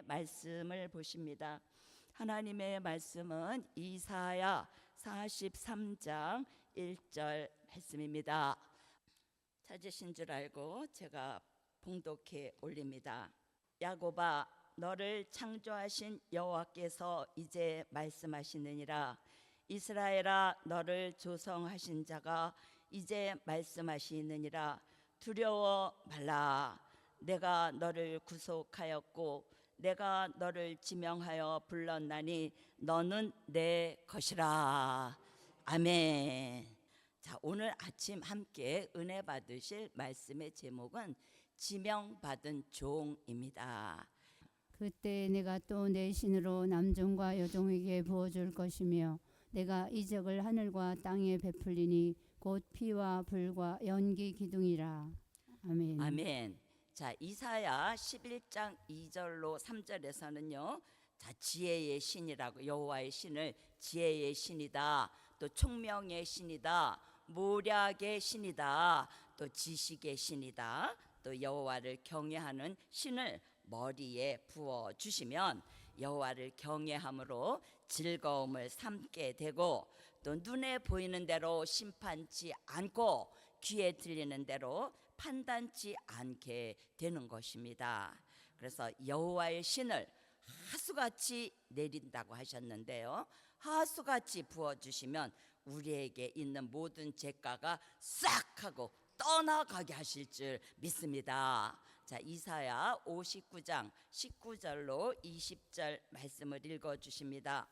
말씀을 보십니다. 하나님의 말씀은 이사야 43장 1절 말씀입니다. 찾으신 줄 알고 제가 봉독해 올립니다. 야곱아, 너를 창조하신 여호와께서 이제 말씀하시느니라. 이스라엘아, 너를 조성하신 자가 이제 말씀하시느니라. 두려워 말라. 내가 너를 구속하였고 내가 너를 지명하여 불렀나니 너는 내 것이라. 아멘. 자, 오늘 아침 함께 은혜 받으실 말씀의 제목은 지명받은 종입니다. 그때 내가 또 내 신으로 남종과 여종에게 부어줄 것이며 내가 이적을 하늘과 땅에 베풀리니 곧 피와 불과 연기 기둥이라. 아멘. 아멘. 자, 이사야 11장 2절로 3절에서는요. 자, 지혜의 신이라고, 여호와의 신을 지혜의 신이다, 또 총명의 신이다, 모략의 신이다, 또 지식의 신이다, 또 여호와를 경외하는 신을 머리에 부어 주시면 여호와를 경외함으로 즐거움을 삼게 되고, 또 눈에 보이는 대로 심판치 않고 귀에 들리는 대로 판단치 않게 되는 것입니다. 그래서 여호와의 신을 하수같이 내린다고 하셨는데요, 하수같이 부어주시면 우리에게 있는 모든 죄가가 싹 하고 떠나가게 하실 줄 믿습니다. 자, 이사야 59장 19절로 20절 말씀을 읽어주십니다.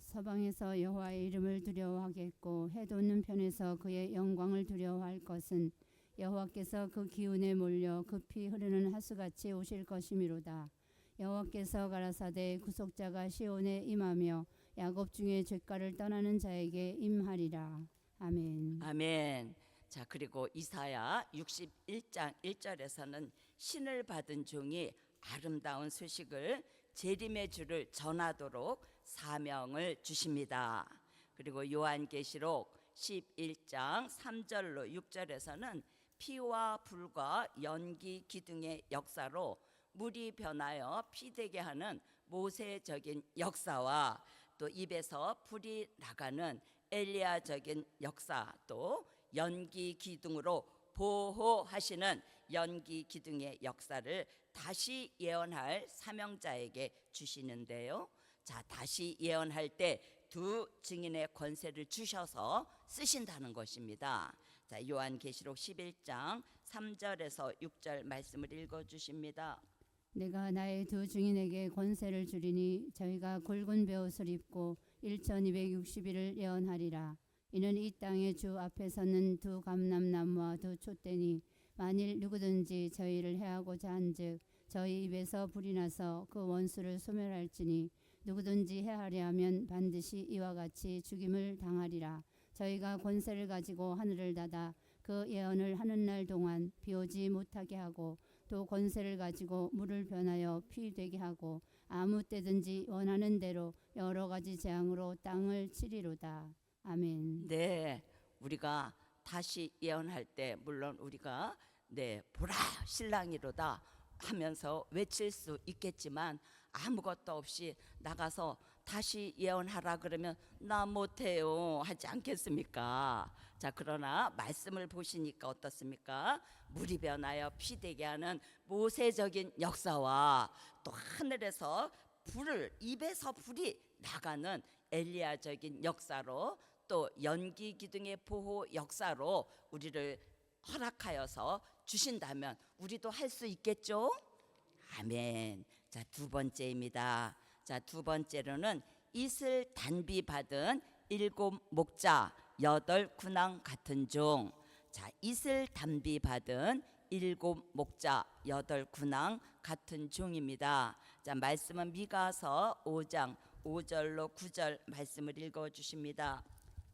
서방에서 여호와의 이름을 두려워하겠고 해 돋는 편에서 그의 영광을 두려워할 것은 여호와께서 그 기운에 몰려 급히 흐르는 하수같이 오실 것이미로다. 여호와께서 가라사대 구속자가 시온에 임하며 야곱 중에 죄가를 떠나는 자에게 임하리라. 아멘. 아멘. 자, 그리고 이사야 61장 1절에서는 신을 받은 종이 아름다운 소식을 재림의 주를 전하도록 사명을 주십니다. 그리고 요한계시록 11장 3절로 6절에서는 피와 불과 연기 기둥의 역사로 물이 변하여 피 되게 하는 모세적인 역사와, 또 입에서 불이 나가는 엘리야적인 역사, 또 연기 기둥으로 보호하시는 연기 기둥의 역사를 다시 예언할 사명자에게 주시는데요. 자, 다시 예언할 때 두 증인의 권세를 주셔서 쓰신다는 것입니다. 자, 요한계시록 11장 3절에서 6절 말씀을 읽어주십니다. 내가 나의 두 증인에게 권세를 주리니 저희가 굵은 베옷을 입고 1260일을 예언하리라. 이는 이 땅의 주 앞에 서는 두 감람나무와 두 촛대니 만일 누구든지 저희를 해하고자 한즉 저희 입에서 불이 나서 그 원수를 소멸할지니 누구든지 해하려 하면 반드시 이와 같이 죽임을 당하리라. 저희가 권세를 가지고 하늘을 닫아 그 예언을 하는 날 동안 비 오지 못하게 하고, 또 권세를 가지고 물을 변하여 피 되게 하고 아무 때든지 원하는 대로 여러 가지 재앙으로 땅을 치리로다. 아멘. 네, 우리가 다시 예언할 때 물론 우리가 보라 신랑이로다 하면서 외칠 수 있겠지만 아무것도 없이 나가서 다시 예언하라 그러면 나 못해요 하지 않겠습니까? 자, 그러나 말씀을 보시니까 어떻습니까? 물이 변하여 피 되게 하는 모세적인 역사와, 또 하늘에서 입에서 불이 나가는 엘리야적인 역사로, 또 연기 기둥의 보호 역사로 우리를 허락하여서 주신다면 우리도 할 수 있겠죠? 아멘. 자, 두 번째입니다. 자, 두 번째로는 이슬 단비 받은 7 목자 8 군왕 같은 종. 자, 이슬 단비 받은 7 목자 8 군왕 같은 종입니다. 자, 말씀은 미가서 5장 5절로 9절 말씀을 읽어 주십니다.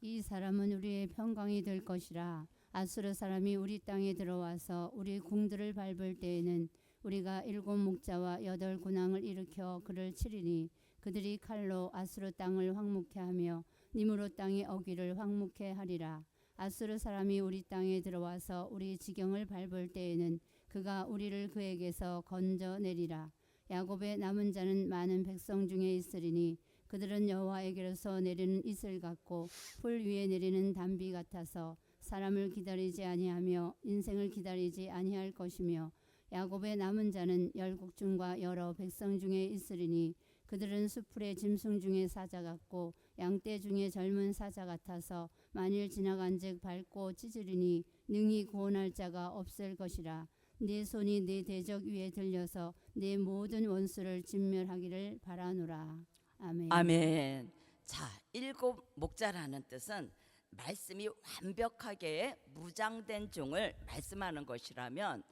이 사람은 우리의 평강이 될 것이라. 아수르 사람이 우리 땅에 들어와서 우리 궁들을 밟을 때에는 우리가 7 목자와 8 군왕을 일으켜 그를 치리니 그들이 칼로 아수르 땅을 황무케 하며 니므롯 땅의 어귀를 황무케 하리라. 아수르 사람이 우리 땅에 들어와서 우리 지경을 밟을 때에는 그가 우리를 그에게서 건져내리라. 야곱의 남은 자는 많은 백성 중에 있으리니 그들은 여호와에게로서 내리는 이슬 같고 풀 위에 내리는 단비 같아서 사람을 기다리지 아니하며 인생을 기다리지 아니할 것이며 야곱의 남은 자는 열국 중과 여러 백성 중에 있으리니 그들은 수풀의 짐승 중에 사자 같고 양떼 중에 젊은 사자 같아서 만일 지나간즉 밟고 찢으리니 능히 구원할 자가 없을 것이라. 네 손이 네 대적 위에 들려서 네 모든 원수를 진멸하기를 바라노라. 아멘. 아멘. 자, 일곱 목자라는 뜻은 말씀이 완벽하게 무장된 종을 말씀하는 것이라면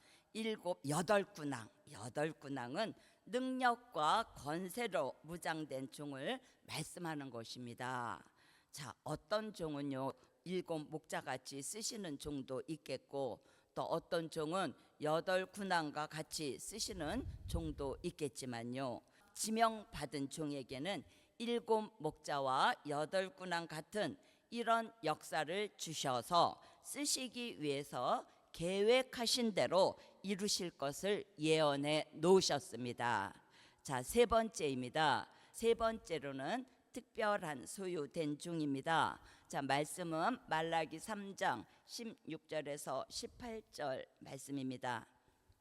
여덟 군왕은 능력과 권세로 무장된 종을 말씀하는 것입니다. 자, 어떤 종은요 일곱 목자같이 쓰시는 종도 있겠고 또 어떤 종은 여덟 군왕과 같이 쓰시는 종도 있겠지만요, 지명받은 종에게는 일곱 목자와 여덟 군왕 같은 이런 역사를 주셔서 쓰시기 위해서 계획하신 대로 이루실 것을 예언해 놓으셨습니다. 자, 세 번째입니다. 세 번째로는 특별한 소유된 종입니다. 자, 말씀은 말라기 3장 16절에서 18절 말씀입니다.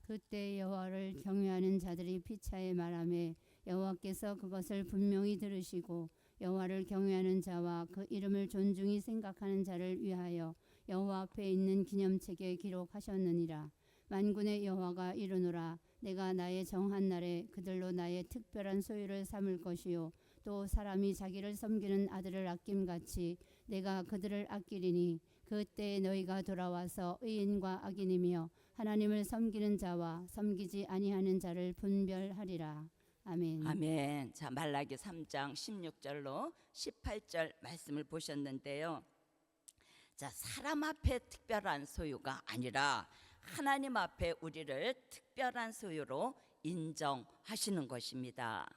그때 여호와를 경외하는 자들이 피차에 말하매 여호와께서 그것을 분명히 들으시고 여호와를 경외하는 자와 그 이름을 존중히 생각하는 자를 위하여 여호와 앞에 있는 기념책에 기록하셨느니라. 만군의 여호와가 이르노라. 내가 나의 정한 날에 그들로 나의 특별한 소유를 삼을 것이요 또 사람이 자기를 섬기는 아들을 아낌같이 내가 그들을 아끼리니 그때 너희가 돌아와서 의인과 악인이며 하나님을 섬기는 자와 섬기지 아니하는 자를 분별하리라. 아멘. 아멘. 자, 말라기 3장 16절로 18절 말씀을 보셨는데요. 자, 사람 앞에 특별한 소유가 아니라 하나님 앞에 우리를 특별한 소유로 인정하시는 것입니다.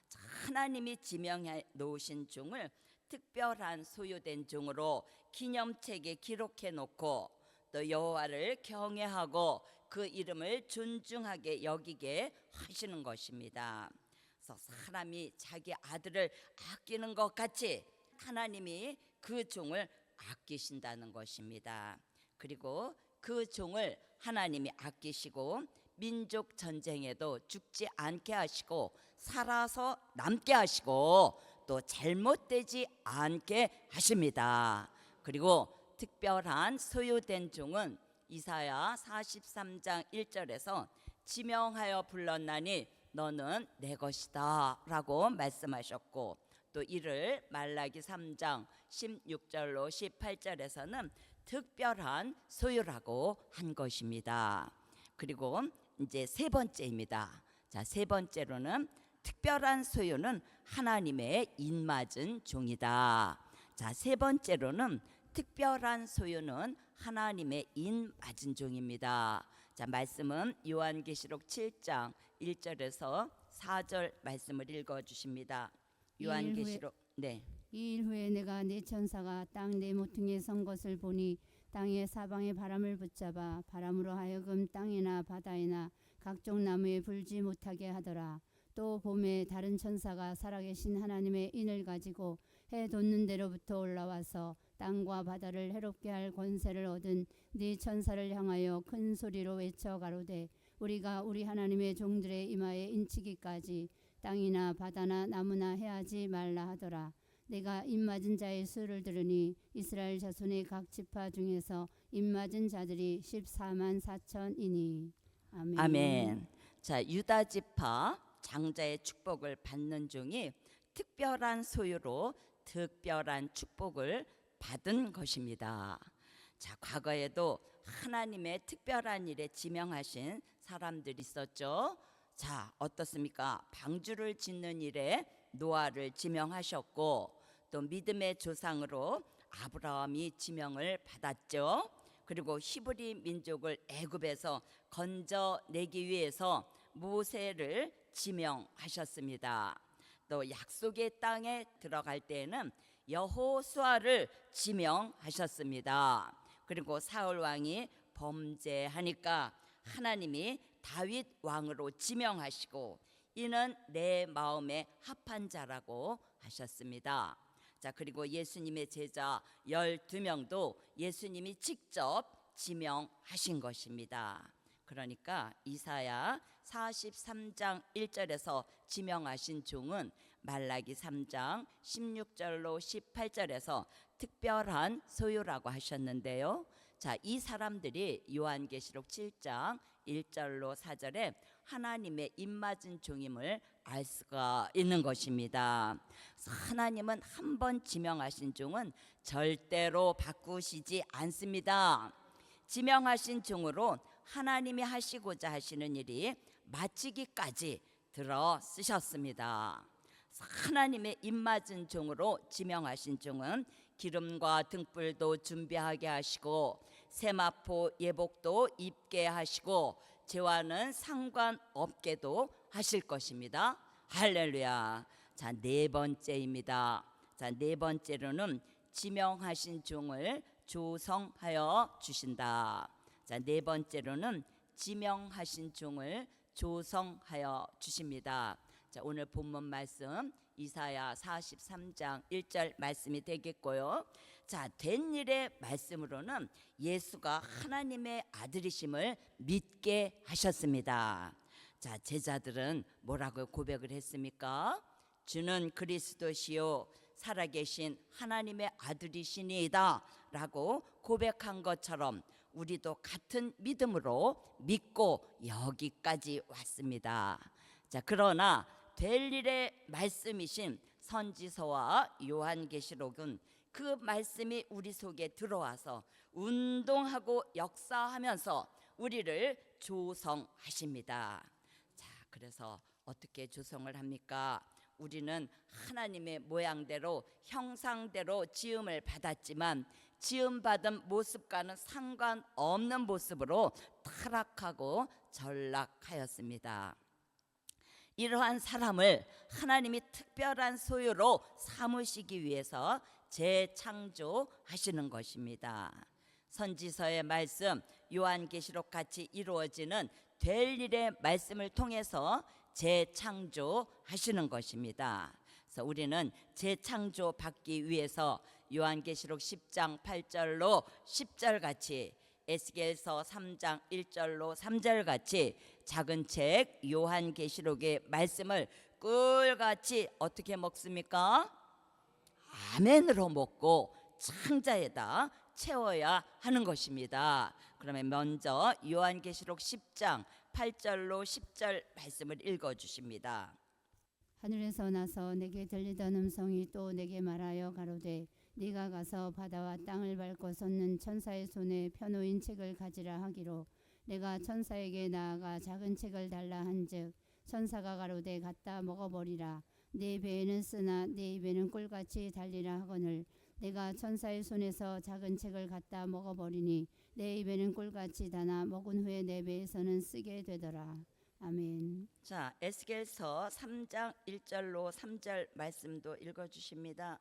자, 하나님이 지명해 놓으신 종을 특별한 소유된 종으로 기념책에 기록해 놓고 또 여호와를 경외하고 그 이름을 존중하게 여기게 하시는 것입니다. 그래서 사람이 자기 아들을 아끼는 것 같이 하나님이 그 종을 아끼신다는 것입니다. 그리고 그 종을 하나님이 아끼시고 민족 전쟁에도 죽지 않게 하시고 살아서 남게 하시고 또 잘못되지 않게 하십니다. 그리고 특별한 소유된 종은 이사야 43장 1절에서 지명하여 불렀나니 너는 내 것이다 라고 말씀하셨고 또 이를 말라기 3장 16절로 18절에서는 특별한 소유라고 한 것입니다. 그리고 이제 세 번째입니다. 자, 세 번째로는 특별한 소유는 하나님의 인맞은 종이다. 자, 세 번째로는 특별한 소유는 하나님의 인맞은 종입니다. 자, 말씀은 요한계시록 7장 1절에서 4절 말씀을 읽어 주십니다. 요한계시록 네. 이 일 후에 내가 네 천사가 땅 네 모퉁이에 선 것을 보니 땅의 사방에 바람을 붙잡아 바람으로 하여금 땅이나 바다이나 각종 나무에 불지 못하게 하더라. 또 봄에 다른 천사가 살아계신 하나님의 인을 가지고 해 돋는 데로부터 올라와서 땅과 바다를 해롭게 할 권세를 얻은 네 천사를 향하여 큰 소리로 외쳐 가로되 우리가 우리 하나님의 종들의 이마에 인치기까지 땅이나 바다나 나무나 해하지 말라 하더라. 내가 입맞은 자의 수를 들으니 이스라엘 자손의 각 지파 중에서 입맞은 자들이 14만 4천이니. 아멘. 아멘. 자, 유다 지파 장자의 축복을 받는 종이 특별한 소유로 특별한 축복을 받은 것입니다. 자, 과거에도 하나님의 특별한 일에 지명하신 사람들이 있었죠. 자, 어떻습니까? 방주를 짓는 일에 노아를 지명하셨고 또 믿음의 조상으로 아브라함이 지명을 받았죠. 그리고 히브리 민족을 애굽에서 건져내기 위해서 모세를 지명하셨습니다. 또 약속의 땅에 들어갈 때에는 여호수아를 지명하셨습니다. 그리고 사울 왕이 범죄하니까 하나님이 다윗 왕으로 지명하시고 이는 내 마음에 합한 자라고 하셨습니다. 자, 그리고 예수님의 제자 12명도 예수님이 직접 지명하신 것입니다. 그러니까 이사야 43장 1절에서 지명하신 종은 말라기 3장 16절로 18절에서 특별한 소유라고 하셨는데요. 자, 이 사람들이 요한계시록 7장 1절로 4절에 하나님의 입맞은 종임을 알 수가 있는 것입니다. 하나님은 한 번 지명하신 종은 절대로 바꾸시지 않습니다. 지명하신 종으로 하나님이 하시고자 하시는 일이 마치기까지 들어 쓰셨습니다. 하나님의 입맞은 종으로 지명하신 종은 기름과 등불도 준비하게 하시고 세마포 예복도 입게 하시고 죄와는 상관없게도 하실 것입니다. 할렐루야. 자, 네 번째입니다. 자, 네 번째로는 지명하신 종을 조성하여 주신다. 자, 네 번째로는 지명하신 종을 조성하여 주십니다. 자, 오늘 본문 말씀 이사야 43장 1절 말씀이 되겠고요. 자, 된 일의 말씀으로는 예수가 하나님의 아들이심을 믿게 하셨습니다. 자, 제자들은 뭐라고 고백을 했습니까? 주는 그리스도시요 살아계신 하나님의 아들이시니이다 라고 고백한 것처럼 우리도 같은 믿음으로 믿고 여기까지 왔습니다. 자, 그러나 될 일의 말씀이신 선지서와 요한계시록은 그 말씀이 우리 속에 들어와서 운동하고 역사하면서 우리를 조성하십니다. 자, 그래서 어떻게 조성을 합니까? 우리는 하나님의 모양대로 형상대로 지음을 받았지만 지음받은 모습과는 상관없는 모습으로 타락하고 전락하였습니다. 이러한 사람을 하나님이 특별한 소유로 삼으시기 위해서 재창조하시는 것입니다. 선지서의 말씀, 요한계시록 같이 이루어지는 될 일의 말씀을 통해서 재창조하시는 것입니다. 그래서 우리는 재창조 받기 위해서 요한계시록 10장 8절로 10절 같이 에스겔서 3장 1절로 3절 같이 작은 책 요한계시록의 말씀을 꿀같이 어떻게 먹습니까? 아멘으로 먹고 창자에다 채워야 하는 것입니다. 그러면 먼저 요한계시록 10장 8절로 10절 말씀을 읽어주십니다. 하늘에서 나서 내게 들리던 음성이 또 내게 말하여 가로되 네가 가서 바다와 땅을 밟고 솟는 천사의 손에 펴놓인 책을 가지라 하기로 내가 천사에게 나아가 작은 책을 달라 한즉 천사가 가로되 갖다 먹어버리라 네 배에는 쓰나 네 입에는 꿀같이 달리라 하거늘 내가 천사의 손에서 작은 책을 갖다 먹어버리니 내 입에는 꿀같이 다나 먹은 후에 내 배에서는 쓰게 되더라. 아멘. 자, 에스겔서 3장 1절로 3절 말씀도 읽어주십니다.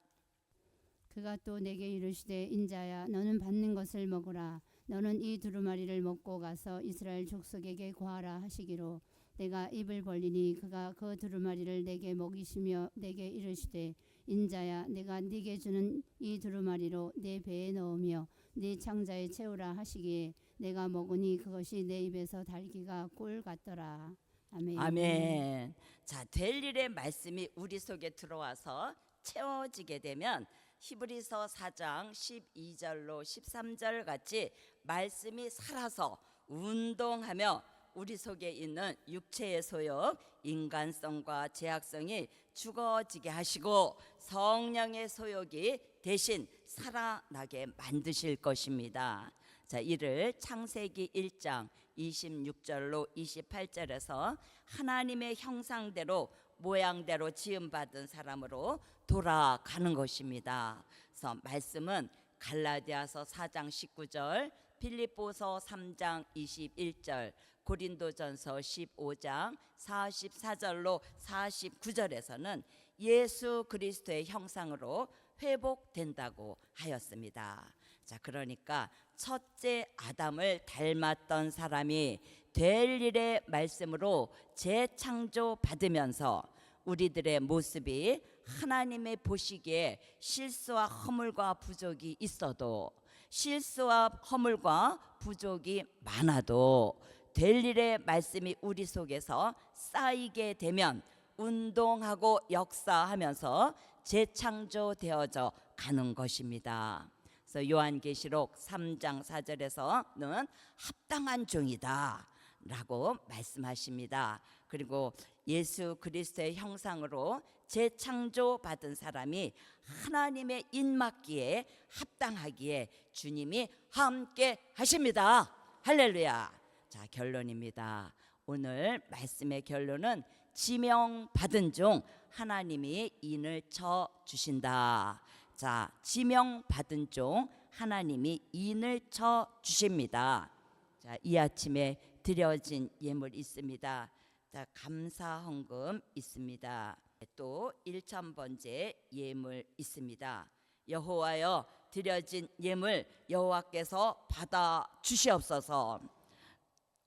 그가 또 내게 이르시되 인자야 너는 받는 것을 먹으라 너는 이 두루마리를 먹고 가서 이스라엘 족속에게 고하라 하시기로 내가 입을 벌리니 그가 그 두루마리를 내게 먹이시며 내게 이르시되 인자야 내가 네게 주는 이 두루마리로 내 배에 넣으며 네 창자에 채우라 하시기에 내가 먹으니 그것이 내 입에서 달기가 꿀 같더라. 아멘. 아멘. 자, 될 일의 말씀이 우리 속에 들어와서 채워지게 되면 히브리서 4장 12절로 13절 같이 말씀이 살아서 운동하며 우리 속에 있는 육체의 소욕, 인간성과 죄악성이 죽어지게 하시고 성령의 소욕이 대신 살아나게 만드실 것입니다. 자, 이를 창세기 1장 26절로 28절에서 하나님의 형상대로 모양대로 지음받은 사람으로 돌아가는 것입니다. 그래서 말씀은 갈라디아서 4장 19절, 빌립보서 3장 21절, 고린도전서 15장 44절로 49절에서는 예수 그리스도의 형상으로 회복된다고 하였습니다. 자, 그러니까 첫째 아담을 닮았던 사람이 될 일의 말씀으로 재창조 받으면서 우리들의 모습이 하나님의 보시기에 실수와 허물과 부족이 있어도, 실수와 허물과 부족이 많아도 될 일의 말씀이 우리 속에서 쌓이게 되면 운동하고 역사하면서 재창조되어져 가는 것입니다. 그래서 요한계시록 3장 4절에서는 합당한 종이다 라고 말씀하십니다. 그리고 예수 그리스도의 형상으로 재창조받은 사람이 하나님의 인맞기에 합당하기에 주님이 함께 하십니다. 할렐루야. 자, 결론입니다. 오늘 말씀의 결론은 지명받은 종 하나님이 인을 쳐 주신다. 자, 지명받은 종 하나님이 인을 쳐 주십니다. 자, 이 아침에 드려진 예물 있습니다. 자, 감사 헌금 있습니다. 또 1,000번째 예물 있습니다. 여호와여, 드려진 예물 여호와께서 받아 주시옵소서.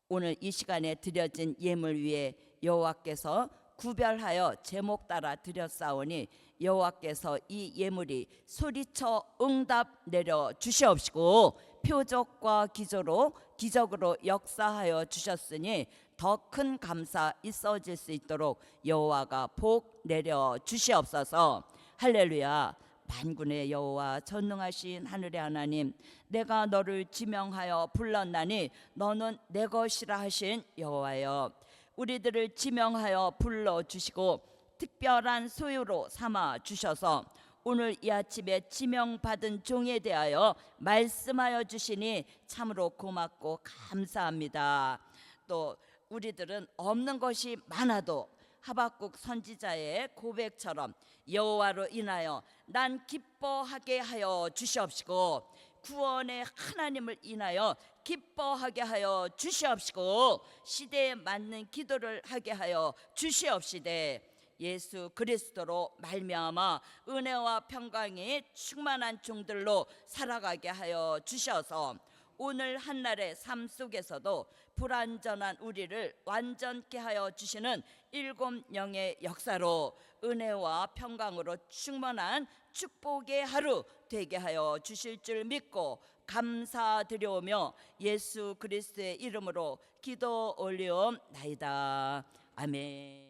오늘 이 시간에 드려진 예물 위에 여호와께서 구별하여 제목 따라 드렸사오니 여호와께서 이 예물이 소리쳐 응답 내려 주시옵시고 표적과 기적으로 역사하여 주셨으니 더 큰 감사 있어질 수 있도록 여호와가 복 내려 주시옵소서. 할렐루야. 만군의 여호와 전능하신 하늘의 하나님, 내가 너를 지명하여 불렀나니 너는 내 것이라 하신 여호와여, 우리들을 지명하여 불러주시고 특별한 소유로 삼아 주셔서 오늘 이 아침에 지명받은 종에 대하여 말씀하여 주시니 참으로 고맙고 감사합니다. 또 우리들은 없는 것이 많아도 하박국 선지자의 고백처럼 여호와로 인하여 난 기뻐하게 하여 주시옵시고 구원의 하나님을 인하여 기뻐하게 하여 주시옵시고 시대에 맞는 기도를 하게 하여 주시옵시되 예수 그리스도로 말미암아 은혜와 평강이 충만한 종들로 살아가게 하여 주셔서 오늘 한날의 삶 속에서도 불완전한 우리를 완전케 하여 주시는 일곱 영의 역사로 은혜와 평강으로 충만한 축복의 하루 되게 하여 주실 줄 믿고 감사드려오며 예수 그리스도의 이름으로 기도 올리옵나이다. 아멘.